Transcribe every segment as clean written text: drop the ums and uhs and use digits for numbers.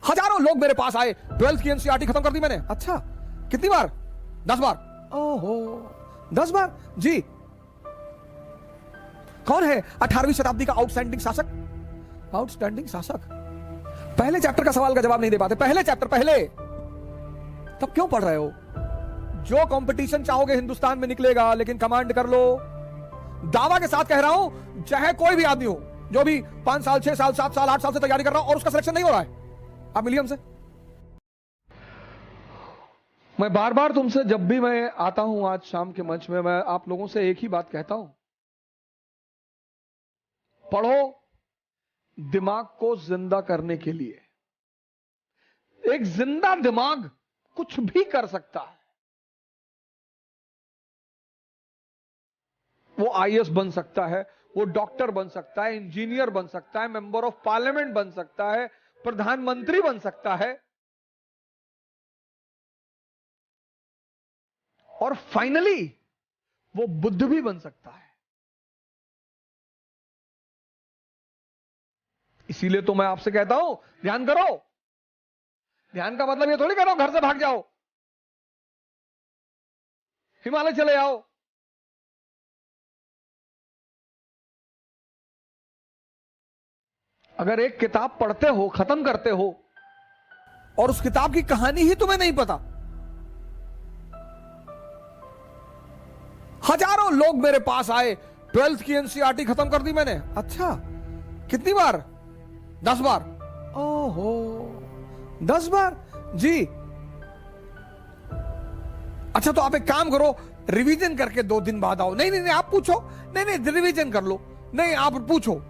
हजारों लोग मेरे पास आए, 12th की एनसीईआरटी खत्म कर दी मैंने। अच्छा, कितनी बार? 10 बार। ओहो, 10 बार? जी। कौन है 18वीं शताब्दी का आउटस्टैंडिंग शासक? आउटस्टैंडिंग शासक? पहले चैप्टर का सवाल का जवाब नहीं दे पाते। पहले चैप्टर पहले, तब क्यों पढ़ रहे हो? जो कंपटीशन चाहोगे हिंदुस्तान में निकलेगा, लेकिन कमांड कर लो। दावा के साथ कह रहा हूं, चाहे कोई भी आदमी हो जो भी 5 साल 6 साल 7 साल 8 साल से तैयारी कर रहा हो और उसका सिलेक्शन नहीं हो रहा है, आप मिलिए हमसे। मैं बार बार तुमसे, जब भी मैं आता हूं आज शाम के मंच में, मैं आप लोगों से एक ही बात कहता हूं, पढ़ो दिमाग को जिंदा करने के लिए। एक जिंदा दिमाग कुछ भी कर सकता है। वो आईएएस बन सकता है, वो डॉक्टर बन सकता है, इंजीनियर बन सकता है, मेंबर ऑफ पार्लियामेंट बन सकता है, प्रधानमंत्री बन सकता है, और फाइनली वो बुद्ध भी बन सकता है। इसीलिए तो मैं आपसे कहता हूं, ध्यान करो। ध्यान का मतलब ये थोड़ी कह रहा हूं घर से भाग जाओ, हिमालय चले जाओ। अगर एक किताब पढ़ते हो, खत्म करते हो, और उस किताब की कहानी ही तुम्हें नहीं पता, हजारों लोग मेरे पास आए, 12th की एनसीईआरटी खत्म कर दी मैंने। अच्छा, कितनी बार? 10 बार। ओहो, 10 बार? जी। अच्छा, तो आप एक काम करो, रिवीजन करके 2 दिन बाद आओ। नहीं नहीं नहीं, आप पूछो। नहीं नहीं, रिवीजन कर लो। नहीं, आप पूछो।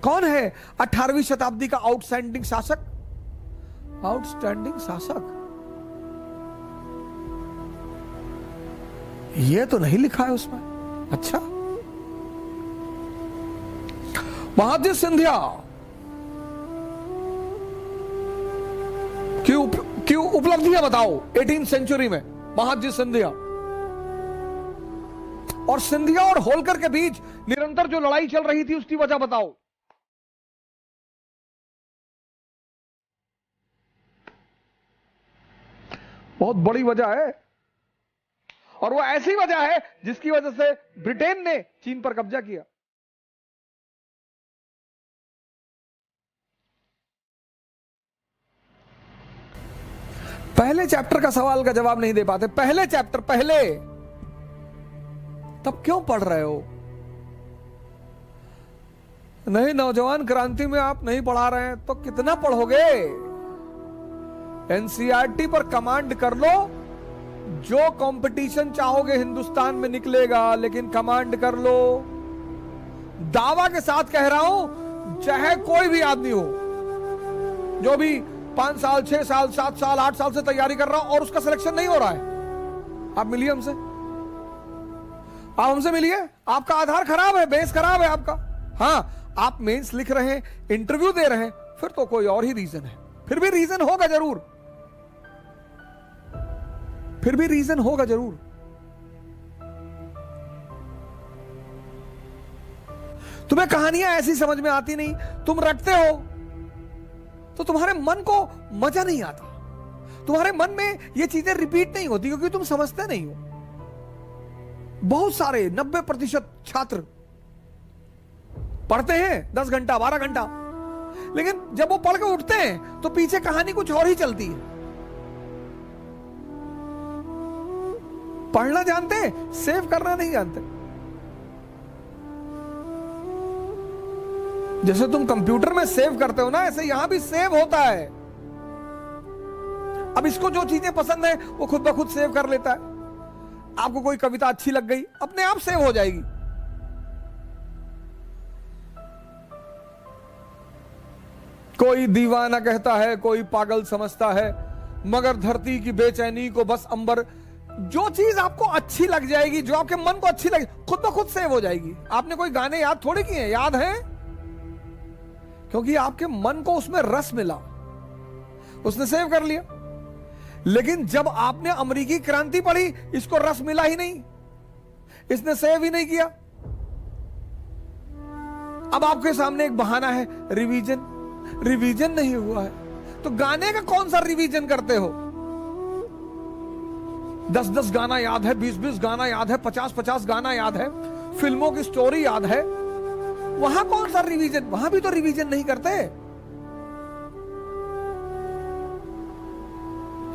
कौन है 18वीं शताब्दी का आउटस्टैंडिंग शासक? आउटस्टैंडिंग शासक? ये तो नहीं लिखा है उसमें। अच्छा, महादजी सिंधिया की उपलब्धियां बताओ 18th सेंचुरी में। महादजी सिंधिया और सिंधिया और होलकर के बीच निरंतर जो लड़ाई चल रही थी, उसकी वजह बताओ। बहुत बड़ी वजह है, और वो ऐसी वजह है जिसकी वजह से ब्रिटेन ने चीन पर कब्जा किया। पहले चैप्टर का सवाल का जवाब नहीं दे पाते। पहले चैप्टर पहले, तब क्यों पढ़ रहे हो? नहीं, नौजवान क्रांति में आप नहीं पढ़ा रहे हैं तो कितना पढ़ोगे? एनसीईआरटी पर कमांड कर लो। जो कंपटीशन चाहोगे हिंदुस्तान में निकलेगा, लेकिन कमांड कर लो। दावा के साथ कह रहा हूं, चाहे कोई भी आदमी हो जो भी 5 साल 6 साल 7 साल 8 साल से तैयारी कर रहा हो और उसका सिलेक्शन नहीं हो रहा है, आप मिलिए हमसे। आप हमसे मिलिए। आपका आधार खराब है, बेस खराब है आपका। हाँ, आप मेंस लिख रहे हैं, इंटरव्यू दे रहे हैं, फिर तो कोई और ही रीजन है। फिर भी रीजन होगा जरूर, फिर भी रीजन होगा जरूर। तुम्हें कहानियां ऐसी समझ में आती नहीं, तुम रटते हो तो तुम्हारे मन को मजा नहीं आता, तुम्हारे मन में ये चीजें रिपीट नहीं होती, क्योंकि तुम समझते नहीं हो। बहुत सारे 90% छात्र पढ़ते हैं 10 घंटा 12 घंटा, लेकिन जब वो पढ़ के उठते हैं तो पीछे कहानी कुछ और ही चलती है। पढ़ना जानते हैं, सेव करना नहीं जानते। जैसे तुम कंप्यूटर में सेव करते हो ना, ऐसे यहां भी सेव होता है। अब इसको जो चीजें पसंद है वो खुद ब खुद सेव कर लेता है। आपको कोई कविता अच्छी लग गई, अपने आप सेव हो जाएगी। कोई दीवाना कहता है, कोई पागल समझता है, मगर धरती की बेचैनी को बस अंबर। जो चीज आपको अच्छी लग जाएगी, जो आपके मन को अच्छी लगे, खुद ब खुद सेव हो जाएगी। आपने कोई गाने याद थोड़े किए, याद हैं, क्योंकि आपके मन को उसमें रस मिला, उसने सेव कर लिया। लेकिन जब आपने अमेरिकी क्रांति पढ़ी, इसको रस मिला ही नहीं, इसने सेव ही नहीं किया। अब आपके सामने एक बहाना है, रिवीजन। रिवीजन नहीं हुआ है तो गाने का कौन सा रिवीजन करते हो? 10-10 गाना याद है, 20-20 गाना याद है, 50-50 गाना याद है, फिल्मों की स्टोरी याद है, वहां कौन सा रिवीजन? वहां भी तो रिवीजन नहीं करते।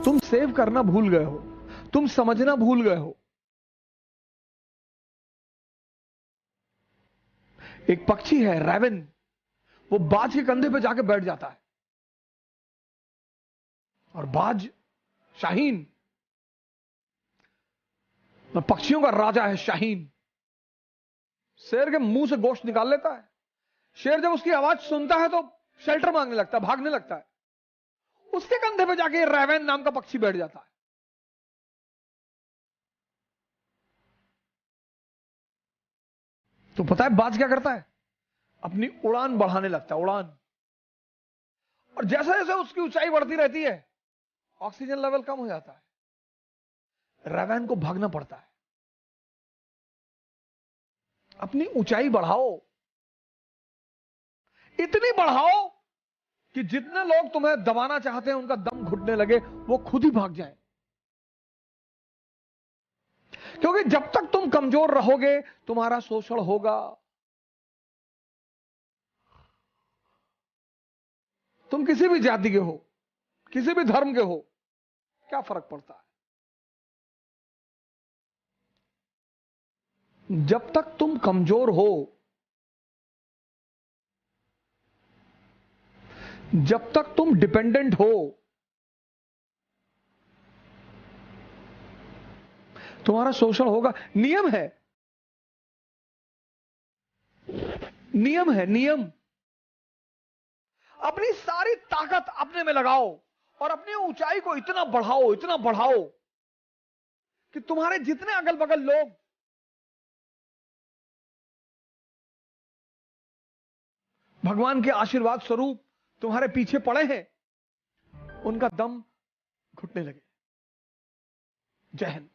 तुम सेव करना भूल गए हो, तुम समझना भूल गए हो। एक पक्षी है रैवन, वो बाज के कंधे पे जाके बैठ जाता है, और बाज शाहीन, पक्षियों का राजा है शाहीन, शेर के मुंह से गोश्त निकाल लेता है। शेर जब उसकी आवाज सुनता है तो शेल्टर मांगने लगता है, भागने लगता है। उसके कंधे पे जाके रैवन नाम का पक्षी बैठ जाता है। तो पता है बाज क्या करता है? अपनी उड़ान बढ़ाने लगता है, उड़ान। और जैसे जैसे उसकी ऊंचाई बढ़ती रहती है, ऑक्सीजन लेवल कम हो जाता है, रैवन को भागना पड़ता है। अपनी ऊंचाई बढ़ाओ, इतनी बढ़ाओ कि जितने लोग तुम्हें दबाना चाहते हैं उनका दम घुटने लगे, वो खुद ही भाग जाए। क्योंकि जब तक तुम कमजोर रहोगे तुम्हारा शोषण होगा। तुम किसी भी जाति के हो, किसी भी धर्म के हो, क्या फर्क पड़ता है? जब तक तुम कमजोर हो, जब तक तुम डिपेंडेंट हो, तुम्हारा शोषण होगा। नियम है, नियम है, नियम। अपनी सारी ताकत अपने में लगाओ और अपनी ऊंचाई को इतना बढ़ाओ, इतना बढ़ाओ कि तुम्हारे जितने अगल बगल लोग भगवान के आशीर्वाद स्वरूप तुम्हारे पीछे पड़े हैं, उनका दम घुटने लगे। जय हिंद।